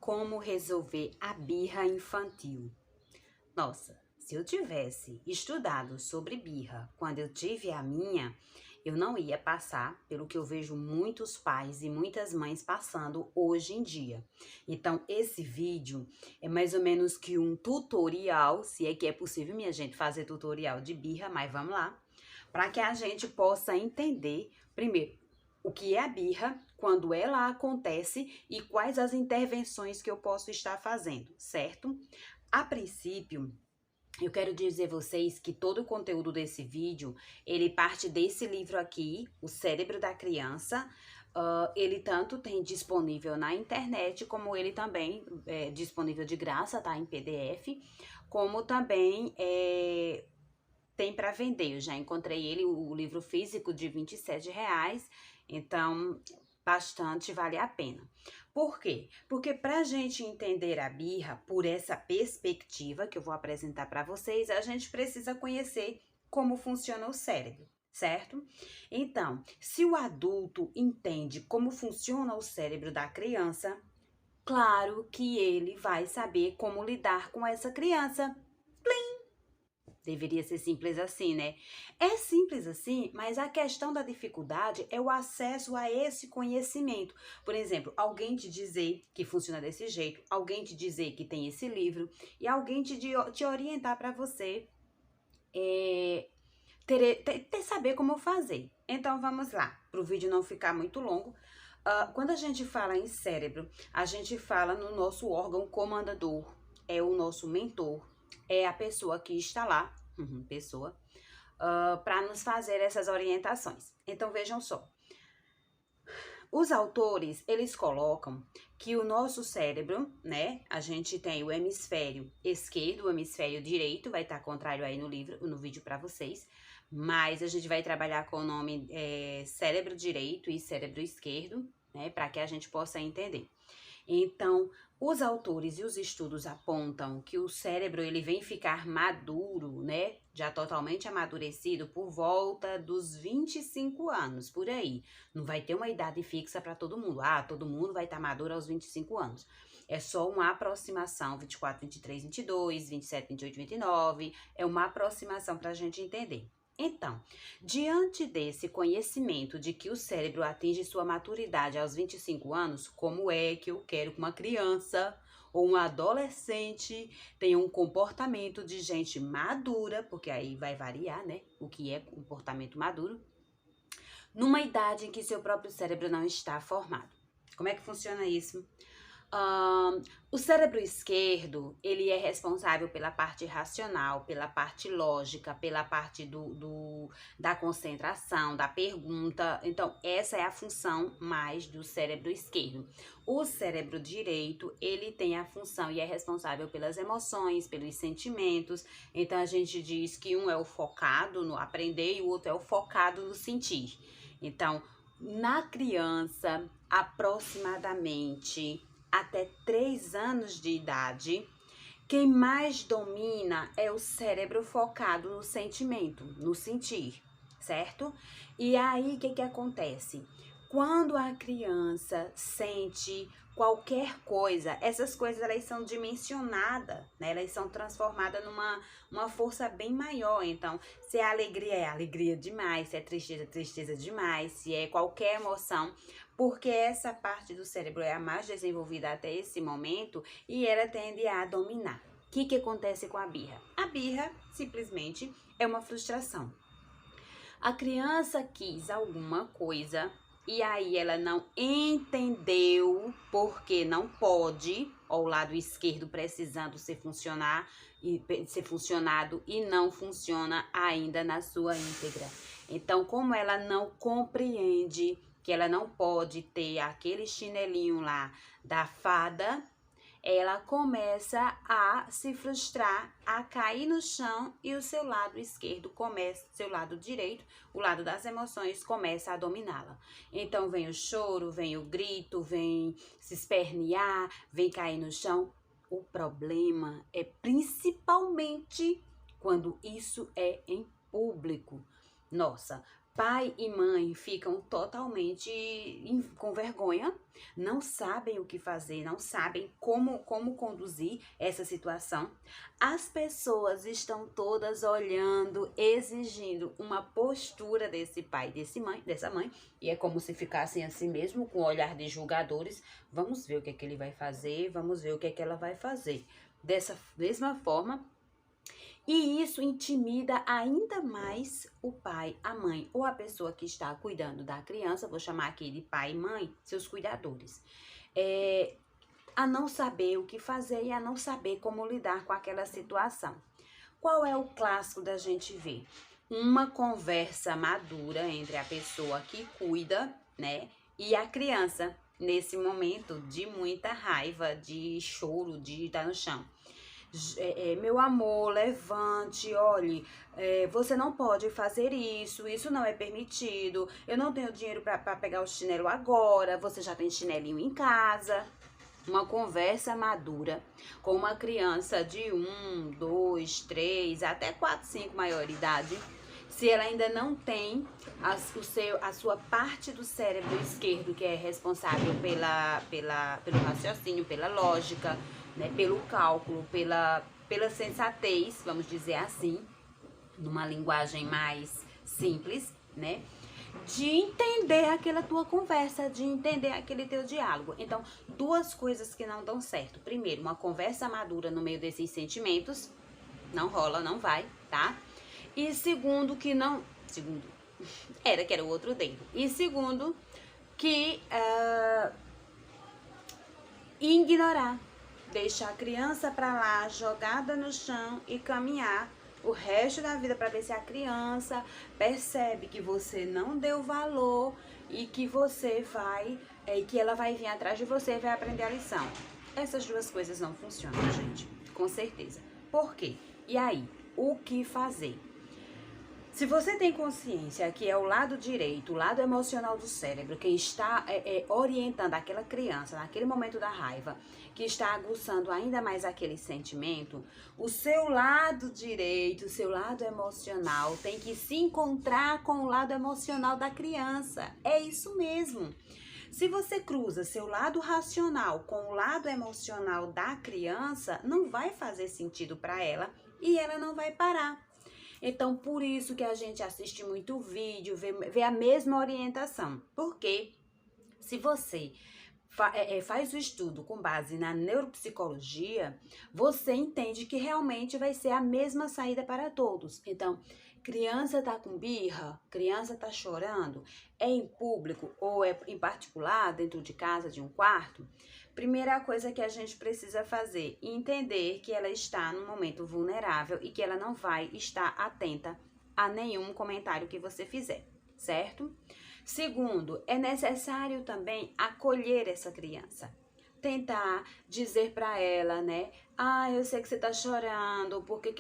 Como resolver a birra infantil? Nossa, se eu tivesse estudado sobre birra quando eu tive a minha, eu não ia passar pelo que eu vejo muitos pais e muitas mães passando hoje em dia. Então, esse vídeo é mais ou menos que um tutorial, se é que é possível, minha gente, fazer tutorial de birra, mas vamos lá, para que a gente possa entender, primeiro, o que é a birra, quando ela acontece e quais as intervenções que eu posso estar fazendo, certo? A princípio, eu quero dizer a vocês que todo o conteúdo desse vídeo, ele parte desse livro aqui, O Cérebro da Criança. Ele tanto tem disponível na internet, como ele também é disponível de graça, tá? Em PDF, como também tem para vender. Eu já encontrei ele, o livro físico, de R$ 27, então bastante vale a pena. Por quê? Porque para a gente entender a birra por essa perspectiva que eu vou apresentar para vocês, a gente precisa conhecer como funciona o cérebro, certo? Então, se o adulto entende como funciona o cérebro da criança, claro que ele vai saber como lidar com essa criança. Deveria ser simples assim, né? É simples assim, mas a questão da dificuldade é o acesso a esse conhecimento. Por exemplo, alguém te dizer que funciona desse jeito, alguém te dizer que tem esse livro e alguém te orientar para você saber como fazer. Então vamos lá, para o vídeo não ficar muito longo. Quando a gente fala em cérebro, a gente fala no nosso órgão comandador, é o nosso mentor, é a pessoa que está lá, para nos fazer essas orientações. Então vejam só, os autores, eles colocam que o nosso cérebro, né, a gente tem o hemisfério esquerdo, o hemisfério direito, vai estar contrário aí no vídeo para vocês, mas a gente vai trabalhar com o nome cérebro direito e cérebro esquerdo, né, para que a gente possa entender. Então, os autores e os estudos apontam que o cérebro ele vem ficar maduro, né, já totalmente amadurecido por volta dos 25 anos, por aí. Não vai ter uma idade fixa para todo mundo. Todo mundo vai estar maduro aos 25 anos. É só uma aproximação, 24, 23, 22, 27, 28, 29, é uma aproximação para a gente entender. Então, diante desse conhecimento de que o cérebro atinge sua maturidade aos 25 anos, como é que eu quero que uma criança ou um adolescente tenha um comportamento de gente madura, porque aí vai variar, né, o que é comportamento maduro, numa idade em que seu próprio cérebro não está formado. Como é que funciona isso? O cérebro esquerdo, ele é responsável pela parte racional, pela parte lógica, pela parte da concentração, da pergunta. Então, essa é a função mais do cérebro esquerdo. O cérebro direito, ele tem a função e é responsável pelas emoções, pelos sentimentos. Então, a gente diz que um é o focado no aprender e o outro é o focado no sentir. Então, na criança, aproximadamente até 3 anos de idade, quem mais domina é o cérebro focado no sentimento, no sentir, certo? E aí, o que acontece? Quando a criança sente qualquer coisa, essas coisas elas são dimensionadas, né? Elas são transformadas numa força bem maior. Então, se é alegria demais, se é tristeza demais, se é qualquer emoção, porque essa parte do cérebro é a mais desenvolvida até esse momento e ela tende a dominar. O que acontece com a birra? A birra, simplesmente, é uma frustração. A criança quis alguma coisa e aí ela não entendeu porque não pode, ó, o lado esquerdo precisando ser funcionado e não funciona ainda na sua íntegra. Então, como ela não compreende que ela não pode ter aquele chinelinho lá da fada, ela começa a se frustrar, a cair no chão e o seu lado esquerdo seu lado direito, o lado das emoções, começa a dominá-la. Então vem o choro, vem o grito, vem se espernear, vem cair no chão. O problema é principalmente quando isso é em público. Nossa, Pai e mãe ficam totalmente com vergonha, não sabem o que fazer, não sabem como conduzir essa situação. As pessoas estão todas olhando, exigindo uma postura desse pai, dessa mãe, e é como se ficassem assim mesmo, com o olhar de julgadores. Vamos ver o que é que ele vai fazer, vamos ver o que é que ela vai fazer. Dessa mesma forma, e isso intimida ainda mais o pai, a mãe ou a pessoa que está cuidando da criança, vou chamar aqui de pai e mãe, seus cuidadores, a não saber o que fazer e a não saber como lidar com aquela situação. Qual é o clássico da gente ver? Uma conversa madura entre a pessoa que cuida, né, e a criança, nesse momento de muita raiva, de choro, de estar no chão. Meu amor, levante, olhe, você não pode fazer isso não é permitido, eu não tenho dinheiro para pegar o chinelo agora, você já tem chinelinho em casa. Uma conversa madura com uma criança de 1, 2, 3, até 4, 5 maioridade, se ela ainda não tem a sua parte do cérebro esquerdo, que é responsável pelo raciocínio, pela lógica, né, pelo cálculo, pela sensatez, vamos dizer assim, numa linguagem mais simples, né? De entender aquela tua conversa, de entender aquele teu diálogo. Então, duas coisas que não dão certo. Primeiro, uma conversa madura no meio desses sentimentos. Não rola, não vai, tá? E segundo, que não... Segundo, que era o outro dedo. E segundo, que ignorar. Deixar a criança pra lá, jogada no chão e caminhar o resto da vida para ver se a criança percebe que você não deu valor e que você vai, que ela vai vir atrás de você e vai aprender a lição. Essas duas coisas não funcionam, gente, com certeza. Por quê? E aí, o que fazer? Se você tem consciência que é o lado direito, o lado emocional do cérebro, quem está orientando aquela criança naquele momento da raiva, que está aguçando ainda mais aquele sentimento, o seu lado direito, o seu lado emocional tem que se encontrar com o lado emocional da criança. É isso mesmo. Se você cruza seu lado racional com o lado emocional da criança, não vai fazer sentido para ela e ela não vai parar. Então, por isso que a gente assiste muito vídeo, vê a mesma orientação. Porque se você faz o estudo com base na neuropsicologia, você entende que realmente vai ser a mesma saída para todos. Então, criança tá com birra, criança tá chorando, é em público ou é em particular, dentro de casa, de um quarto, primeira coisa que a gente precisa fazer é entender que ela está num momento vulnerável e que ela não vai estar atenta a nenhum comentário que você fizer, certo? Segundo, é necessário também acolher essa criança. Tentar dizer para ela, né? Ah, eu sei que você tá chorando, porque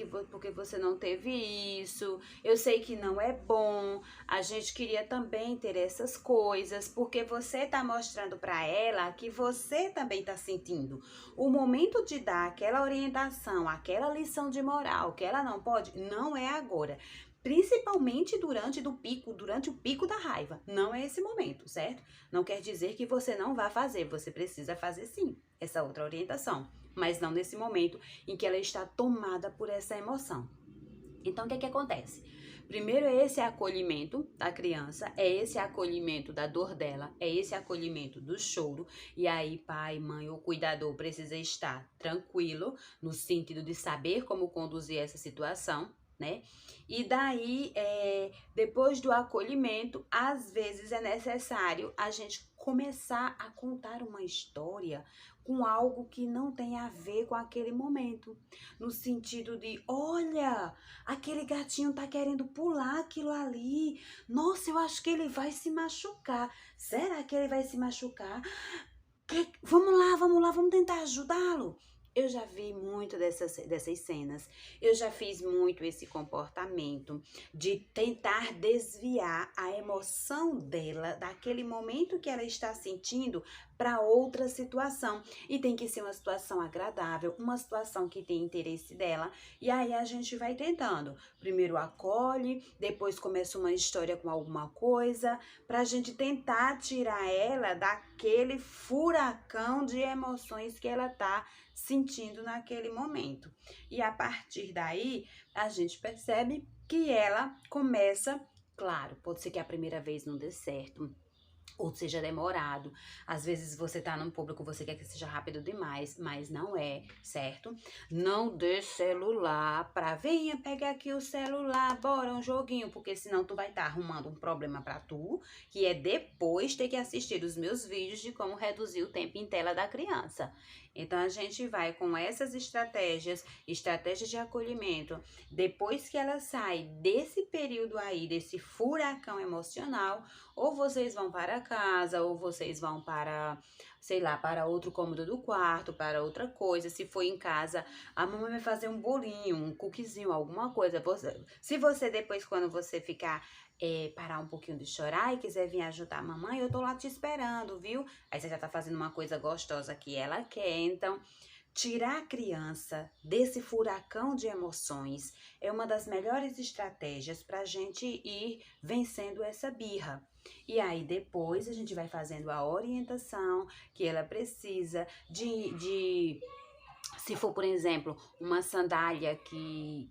você não teve isso, eu sei que não é bom, a gente queria também ter essas coisas, porque você tá mostrando para ela que você também tá sentindo. O momento de dar aquela orientação, aquela lição de moral que ela não pode, não é agora. Principalmente durante o pico da raiva. Não é esse momento, certo? Não quer dizer que você não vá fazer, você precisa fazer sim, essa outra orientação, mas não nesse momento em que ela está tomada por essa emoção. Então, o que acontece? Primeiro é esse acolhimento da criança, é esse acolhimento da dor dela, é esse acolhimento do choro, e aí pai, mãe ou cuidador precisa estar tranquilo, no sentido de saber como conduzir essa situação, né? E daí, depois do acolhimento, às vezes é necessário a gente começar a contar uma história com algo que não tem a ver com aquele momento. No sentido de, olha, aquele gatinho tá querendo pular aquilo ali. Nossa, eu acho que ele vai se machucar. Será que ele vai se machucar? Vamos lá, vamos tentar ajudá-lo. Eu já vi muito dessas cenas, eu já fiz muito esse comportamento de tentar desviar a emoção dela daquele momento que ela está sentindo para outra situação. E tem que ser uma situação agradável, uma situação que tem interesse dela. E aí a gente vai tentando. Primeiro acolhe, depois começa uma história com alguma coisa, pra gente tentar tirar ela daquele furacão de emoções que ela tá sentindo naquele momento. E a partir daí, a gente percebe que ela começa, claro, pode ser que a primeira vez não dê certo, ou seja demorado. Às vezes você tá num público, você quer que seja rápido demais, mas não é, certo? Não dê celular pra venha pegar aqui o celular, bora um joguinho, porque senão tu vai estar arrumando um problema pra tu, que é depois ter que assistir os meus vídeos de como reduzir o tempo em tela da criança. Então a gente vai com essas estratégias de acolhimento. Depois que ela sai desse período aí, desse furacão emocional, ou vocês vão para casa, ou vocês vão para, sei lá, para outro cômodo do quarto, para outra coisa. Se for em casa, a mamãe vai fazer um bolinho, um cookiezinho, alguma coisa. Se você depois, quando você ficar, parar um pouquinho de chorar e quiser vir ajudar a mamãe, eu tô lá te esperando, viu? Aí você já tá fazendo uma coisa gostosa que ela quer, então... Tirar a criança desse furacão de emoções é uma das melhores estratégias para a gente ir vencendo essa birra. E aí depois a gente vai fazendo a orientação que ela precisa se for, por exemplo, uma sandália que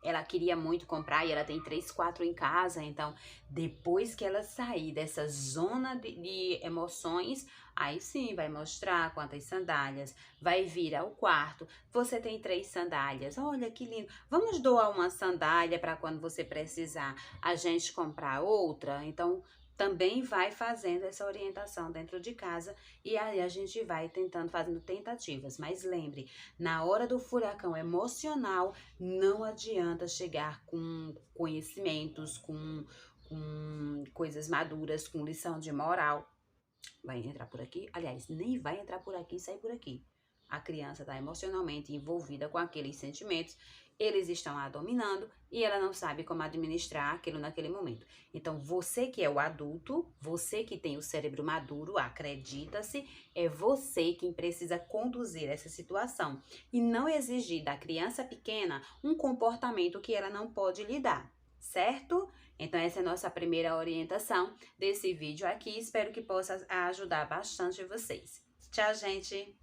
ela queria muito comprar e ela tem 3, 4 em casa, então depois que ela sair dessa zona de emoções, aí sim vai mostrar quantas sandálias, vai vir ao quarto, você tem 3 sandálias, olha que lindo, vamos doar uma sandália para quando você precisar a gente comprar outra, então também vai fazendo essa orientação dentro de casa e aí a gente vai tentando, fazendo tentativas. Mas lembre, na hora do furacão emocional, não adianta chegar com conhecimentos, com coisas maduras, com lição de moral. Vai entrar por aqui? Aliás, nem vai entrar por aqui e sair por aqui. A criança está emocionalmente envolvida com aqueles sentimentos, eles estão a dominando e ela não sabe como administrar aquilo naquele momento. Então, você que é o adulto, você que tem o cérebro maduro, acredita-se, é você quem precisa conduzir essa situação e não exigir da criança pequena um comportamento que ela não pode lidar, certo? Então, essa é a nossa primeira orientação desse vídeo aqui. Espero que possa ajudar bastante vocês. Tchau, gente!